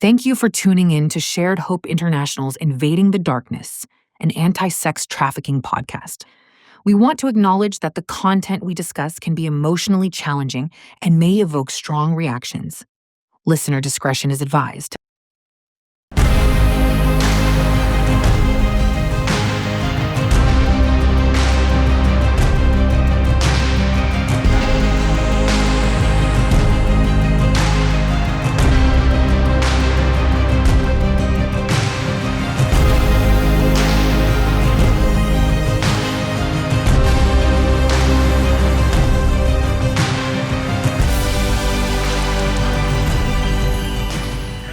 Thank you for tuning in to Shared Hope International's Invading the Darkness, an anti-sex trafficking podcast. We want to acknowledge that the content we discuss can be emotionally challenging and may evoke strong reactions. Listener discretion is advised.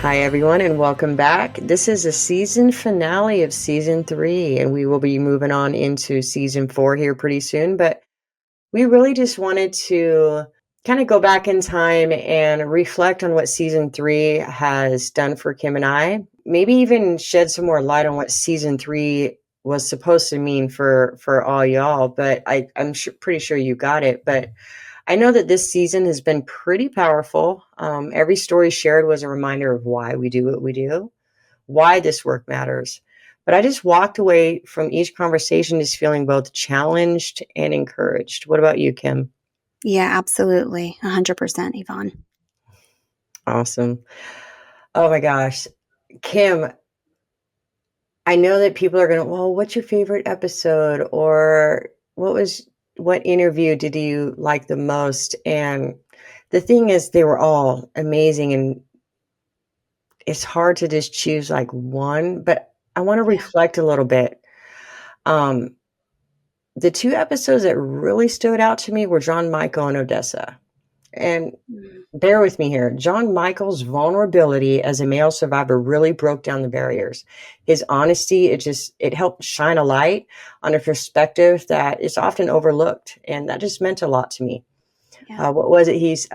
Hi, everyone, and welcome back. This is a season finale of season 3, and we will be moving on into season 4 here pretty soon. But we really just wanted to kind of go back in time and reflect on what season 3 has done for Kim and I. Maybe even shed some more light on what season 3 was supposed to mean for all y'all. But I'm pretty sure you got it. But I know that this season has been pretty powerful. Every story shared was a reminder of why we do what we do, why this work matters. But I just walked away from each conversation just feeling both challenged and encouraged. What about you, Kim? Yeah, absolutely. 100%, Yvonne. Awesome. Oh my gosh. Kim, I know that people are going to, well, what's your favorite episode? Or what interview did you like the most? And the thing is, they were all amazing, and it's hard to just choose like one, but I want to reflect a little bit. The 2 episodes that really stood out to me were John Michael and Odessa. And bear with me here. John Michael's vulnerability as a male survivor really broke down the barriers. His honesty, it helped shine a light on a perspective that is often overlooked. And that just meant a lot to me. Yeah. What was it? He's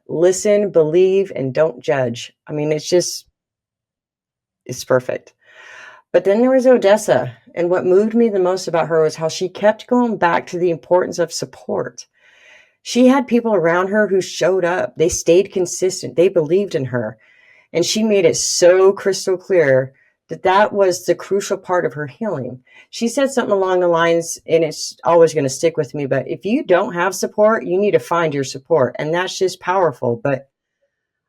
listen, believe, and don't judge. I mean, it's perfect. But then there was Odessa. And what moved me the most about her was how she kept going back to the importance of support. She had people around her who showed up. They stayed consistent. They believed in her. And she made it so crystal clear that was the crucial part of her healing. She said something along the lines, and it's always going to stick with me, but if you don't have support, you need to find your support. And that's just powerful. But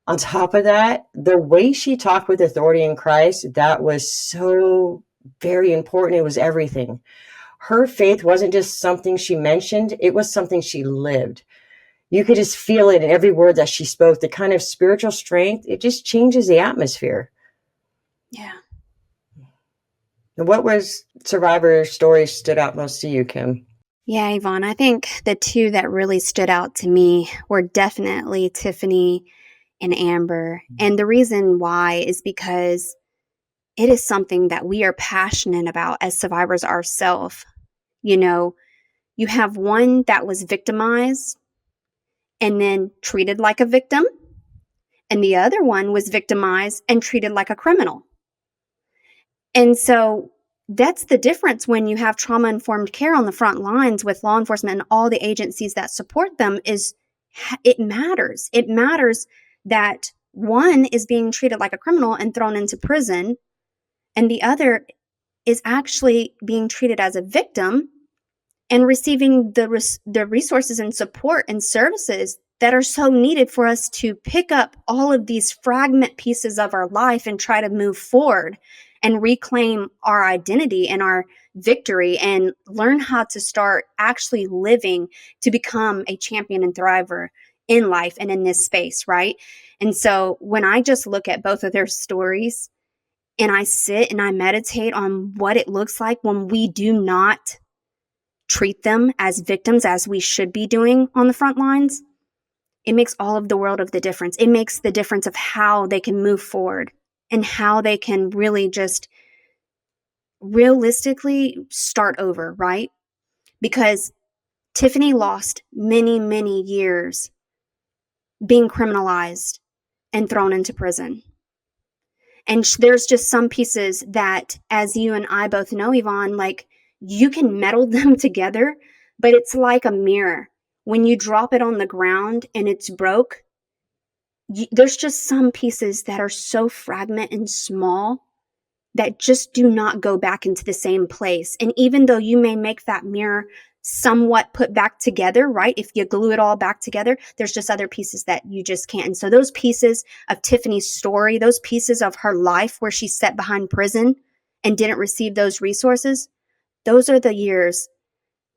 on top of that, the way she talked with authority in Christ, that was so very important. It was everything. Her faith wasn't just something she mentioned. It was something she lived. You could just feel it in every word that she spoke. The kind of spiritual strength, it just changes the atmosphere. Yeah. And what was Survivor story stood out most to you, Kim? Yeah, Yvonne, I think the 2 that really stood out to me were definitely Tiffany and Amber. And the reason why is because it is something that we are passionate about as survivors ourselves. You know, you have one that was victimized and then treated like a victim, and the other one was victimized and treated like a criminal. And so that's the difference when you have trauma-informed care on the front lines with law enforcement and all the agencies that support them. Is it matters. It matters that one is being treated like a criminal and thrown into prison, and the other is actually being treated as a victim and receiving the resources and support and services that are so needed for us to pick up all of these fragment pieces of our life and try to move forward and reclaim our identity and our victory and learn how to start actually living to become a champion and thriver in life and in this space, right? And so when I just look at both of their stories and I sit and I meditate on what it looks like when we do not treat them as victims as we should be doing on the front lines, it makes all of the world of the difference. It makes the difference of how they can move forward and how they can really just realistically start over, right? Because Tiffany lost many, many years being criminalized and thrown into prison. And there's just some pieces that, as you and I both know, Yvonne, like you can meddle them together, but it's like a mirror. When you drop it on the ground and it's broke, there's just some pieces that are so fragmented and small that just do not go back into the same place. And even though you may make that mirror somewhat put back together, right? If you glue it all back together, there's just other pieces that you just can't. And so those pieces of Tiffany's story, those pieces of her life where she sat behind prison and didn't receive those resources, those are the years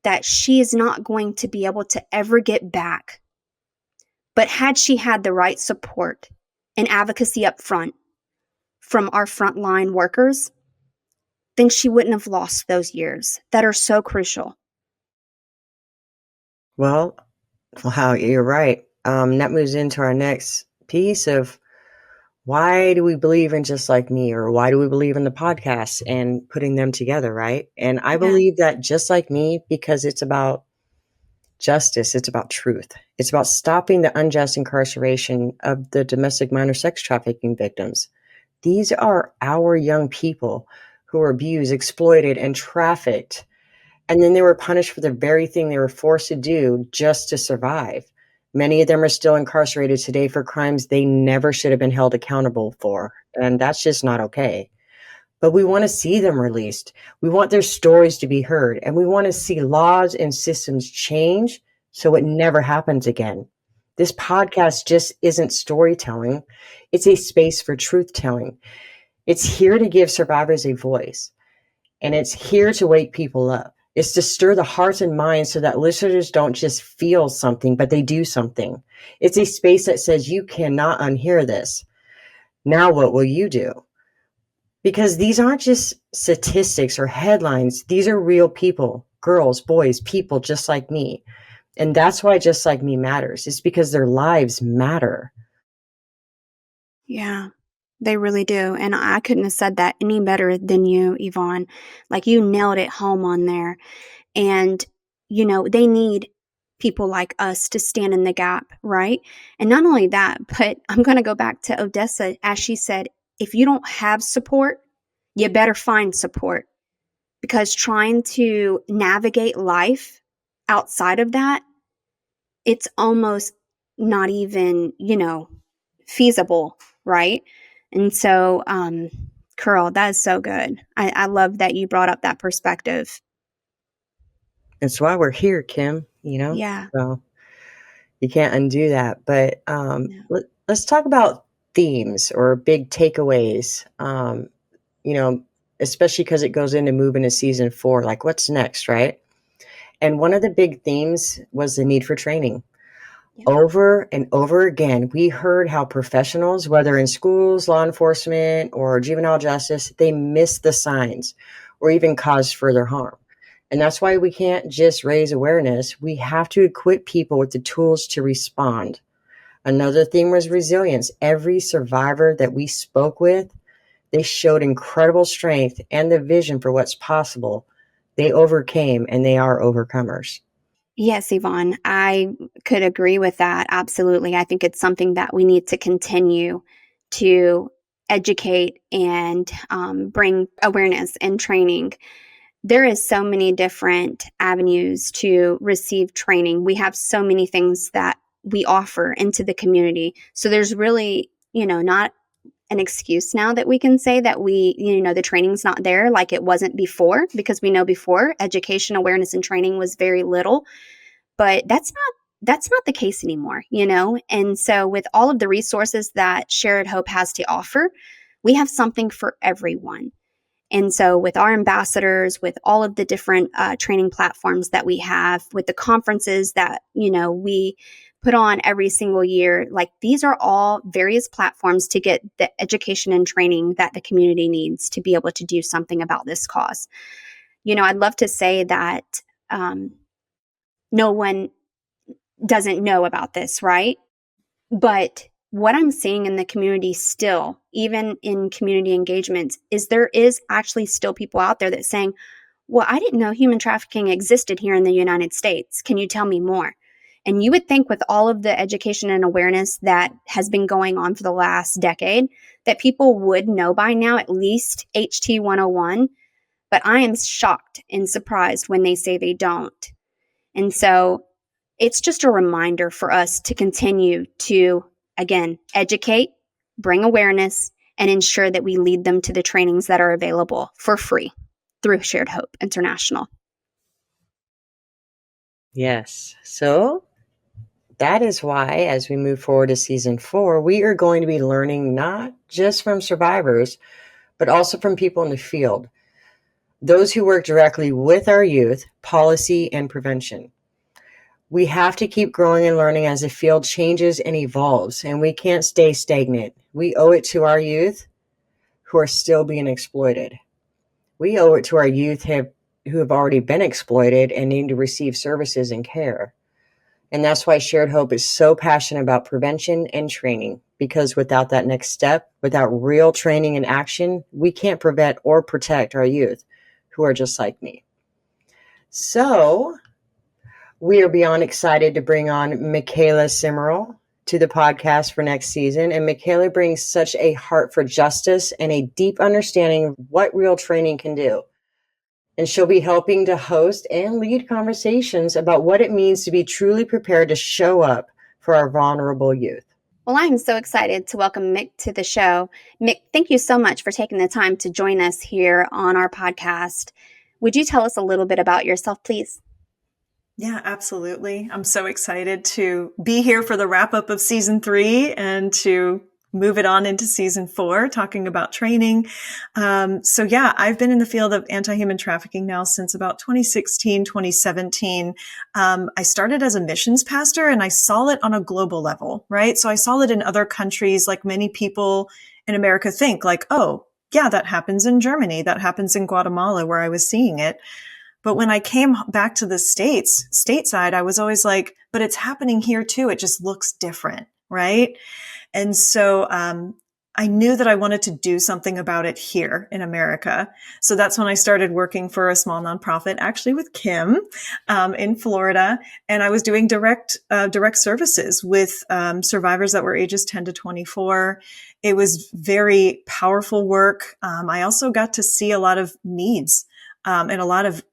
that she is not going to be able to ever get back. But had she had the right support and advocacy up front from our frontline workers, then she wouldn't have lost those years that are so crucial. Well, wow, you're right. That moves into our next piece of why do we believe in Just Like Me, or why do we believe in the podcast and putting them together, right? And I Yeah. believe that Just Like Me, because it's about justice, it's about truth, it's about stopping the unjust incarceration of the domestic minor sex trafficking victims. These are our young people who were abused, exploited, and trafficked. And then they were punished for the very thing they were forced to do just to survive. Many of them are still incarcerated today for crimes they never should have been held accountable for. And that's just not okay. But we want to see them released. We want their stories to be heard. And we want to see laws and systems change so it never happens again. This podcast just isn't storytelling, it's a space for truth telling. It's here to give survivors a voice, and it's here to wake people up. It's to stir the hearts and minds so that listeners don't just feel something, but they do something. It's a space that says, you cannot unhear this. Now, what will you do? Because these aren't just statistics or headlines. These are real people, girls, boys, people just like me. And that's why Just Like Me matters. It's because their lives matter. Yeah, they really do. And I couldn't have said that any better than you, Yvonne. Like, you nailed it home on there. And, they need people like us to stand in the gap, right? And not only that, but I'm going to go back to Odessa. As she said, if you don't have support, you better find support, because trying to navigate life outside of that, it's almost not even, feasible, right? And so, Curl, that is so good. I love that you brought up that perspective. That's why we're here, Kim, Yeah. So you can't undo that. But No. let's talk about themes or big takeaways, you know, especially because it goes into moving to season 4. Like, what's next, right? And one of the big themes was the need for training. Yep. Over and over again, we heard how professionals, whether in schools, law enforcement, or juvenile justice, they miss the signs or even cause further harm. And that's why we can't just raise awareness. We have to equip people with the tools to respond. Another theme was resilience. Every survivor that we spoke with, they showed incredible strength and the vision for what's possible. They overcame, and they are overcomers. Yes, Yvonne, I could agree with that. Absolutely. I think it's something that we need to continue to educate and bring awareness and training. There is so many different avenues to receive training. We have so many things that we offer into the community. So there's really, not an excuse now that we can say that the training's not there like it wasn't before, because we know before education, awareness, and training was very little. But that's not the case anymore, And so with all of the resources that Shared Hope has to offer, we have something for everyone. And so, with our ambassadors, with all of the different training platforms that we have, with the conferences that we put on every single year, like, these are all various platforms to get the education and training that the community needs to be able to do something about this cause. I'd love to say that no one doesn't know about this, right? But what I'm seeing in the community still, even in community engagements, is there is actually still people out there that saying, well, I didn't know human trafficking existed here in the United States. Can you tell me more? And you would think, with all of the education and awareness that has been going on for the last decade, that people would know by now at least HT 101. But I am shocked and surprised when they say they don't. And so it's just a reminder for us to continue to again, educate, bring awareness, and ensure that we lead them to the trainings that are available for free through Shared Hope International. Yes. So that is why, as we move forward to season 4, we are going to be learning not just from survivors, but also from people in the field, those who work directly with our youth, policy, and prevention. We have to keep growing and learning as the field changes and evolves, and we can't stay stagnant. We owe it to our youth who are still being exploited. We owe it to our youth who have already been exploited and need to receive services and care. And that's why Shared Hope is so passionate about prevention and training, because without that next step, without real training and action, we can't prevent or protect our youth who are just like me. So we are beyond excited to bring on Mikayla Simeral to the podcast for next season. And Mikayla brings such a heart for justice and a deep understanding of what real training can do. And she'll be helping to host and lead conversations about what it means to be truly prepared to show up for our vulnerable youth. Well, I'm so excited to welcome Mick to the show. Mick, thank you so much for taking the time to join us here on our podcast. Would you tell us a little bit about yourself, please? Yeah, absolutely. I'm so excited to be here for the wrap up of season 3 and to move it on into season 4, talking about training. I've been in the field of anti-human trafficking now since about 2016, 2017. I started as a missions pastor and I saw it on a global level, right? So I saw it in other countries, like many people in America think like, oh, yeah, that happens in Germany. That happens in Guatemala where I was seeing it. But when I came back to the stateside, I was always like, but it's happening here too. It just looks different, right? And so I knew that I wanted to do something about it here in America. So that's when I started working for a small nonprofit, actually with Kim in Florida. And I was doing direct services with survivors that were ages 10 to 24. It was very powerful work. I also got to see a lot of needs and a lot of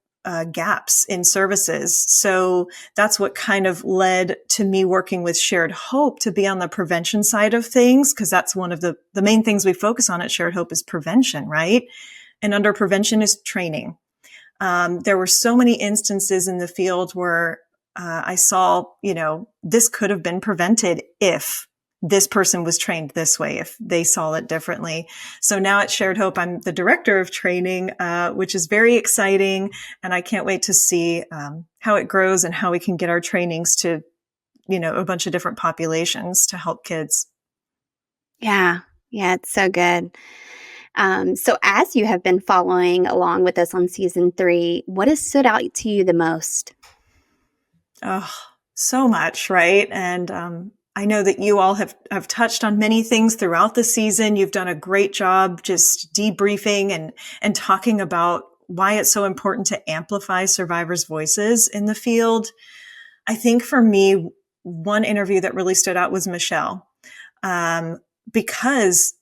gaps in services. So that's what kind of led to me working with Shared Hope to be on the prevention side of things, because that's one of the main things we focus on at Shared Hope is prevention, right? And under prevention is training. There were so many instances in the field where I saw, this could have been prevented if this person was trained this way, if they saw it differently. So now at Shared Hope, I'm the director of training, which is very exciting. And I can't wait to see how it grows and how we can get our trainings to, a bunch of different populations to help kids. Yeah, it's so good. So as you have been following along with us on season 3, what has stood out to you the most? Oh, so much, right? And I know that you all have touched on many things throughout the season. You've done a great job just debriefing and talking about why it's so important to amplify survivors' voices in the field. I think for me, one interview that really stood out was Michelle, because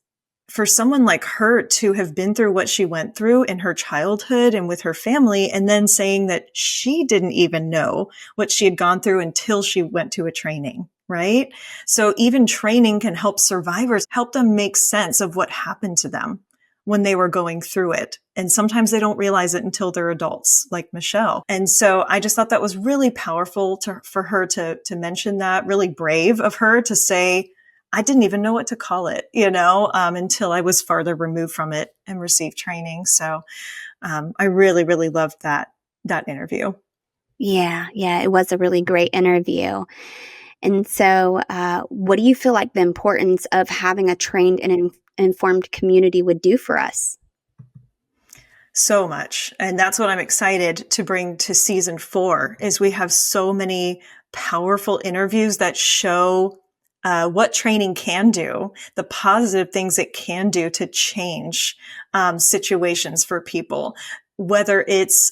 for someone like her to have been through what she went through in her childhood and with her family, and then saying that she didn't even know what she had gone through until she went to a training, right? So even training can help survivors, help them make sense of what happened to them when they were going through it. And sometimes they don't realize it until they're adults, like Michelle. And so I just thought that was really powerful for her to mention that, really brave of her to say, I didn't even know what to call it, until I was farther removed from it and received training. So I really, really loved that interview. Yeah, it was a really great interview. And so what do you feel like the importance of having a trained and informed community would do for us? So much. And that's what I'm excited to bring to season 4 is we have so many powerful interviews that show what training can do, the positive things it can do to change situations for people, whether it's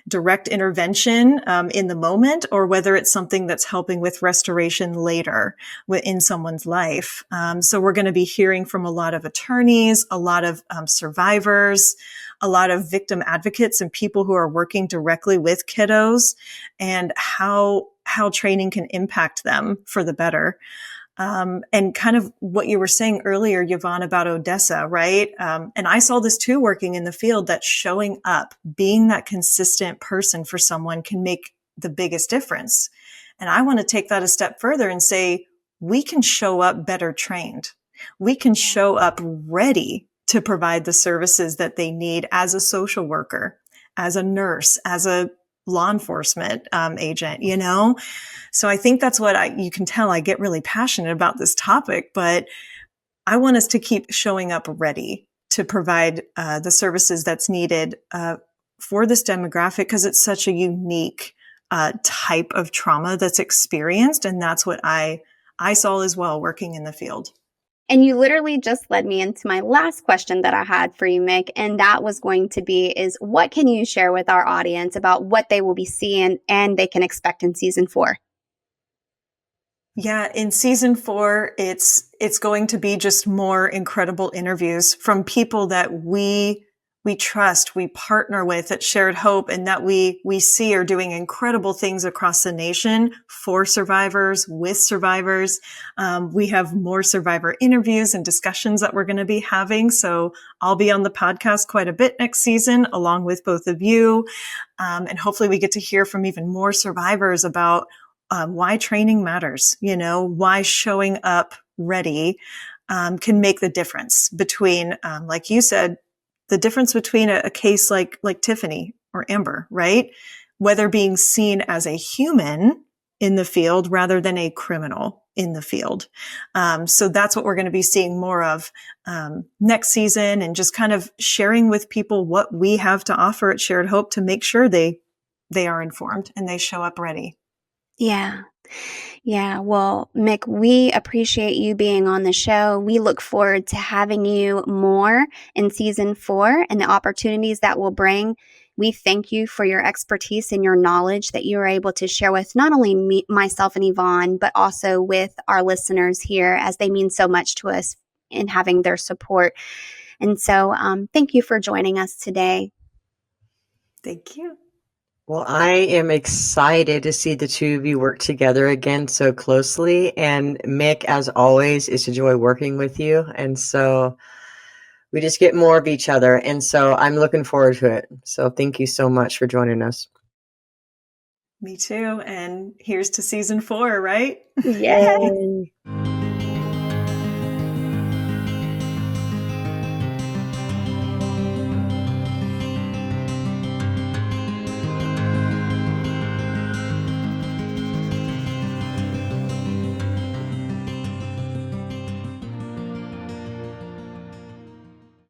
direct intervention in the moment or whether it's something that's helping with restoration later in someone's life. So we're going to be hearing from a lot of attorneys, a lot of survivors, a lot of victim advocates and people who are working directly with kiddos and how training can impact them for the better. And kind of what you were saying earlier, Yvonne, about Odessa, right? And I saw this too working in the field, that showing up, being that consistent person for someone can make the biggest difference. And I want to take that a step further and say, we can show up better trained. We can show up ready to provide the services that they need as a social worker, as a nurse, as a law enforcement agent, you know? So I think that's what you can tell I get really passionate about this topic, but I want us to keep showing up ready to provide the services that's needed for this demographic, because it's such a unique type of trauma that's experienced. And that's what I saw as well working in the field. And you literally just led me into my last question that I had for you, Mick. And that was going to be, is what can you share with our audience about what they will be seeing and they can expect in season 4? Yeah, in season 4, it's going to be just more incredible interviews from people that we trust, we partner with at Shared Hope, and that we see are doing incredible things across the nation for survivors, with survivors. We have more survivor interviews and discussions that we're going to be having. So I'll be on the podcast quite a bit next season, along with both of you. And hopefully we get to hear from even more survivors about why training matters, why showing up ready can make the difference between, like you said, the difference between a case like Tiffany or Amber, right? Whether being seen as a human in the field rather than a criminal in the field. So that's what we're going to be seeing more of next season, and just kind of sharing with people what we have to offer at Shared Hope to make sure they are informed and they show up ready. Yeah. Yeah. Well, Mick, we appreciate you being on the show. We look forward to having you more in season 4 and the opportunities that will bring. We thank you for your expertise and your knowledge that you are able to share with not only me, myself and Yvonne, but also with our listeners here, as they mean so much to us in having their support. And so thank you for joining us today. Thank you. Well, I am excited to see the two of you work together again so closely. And Mick, as always, it's a joy working with you. And so we just get more of each other. And so I'm looking forward to it. So thank you so much for joining us. Me too. And here's to season 4, right? Yeah. Yay.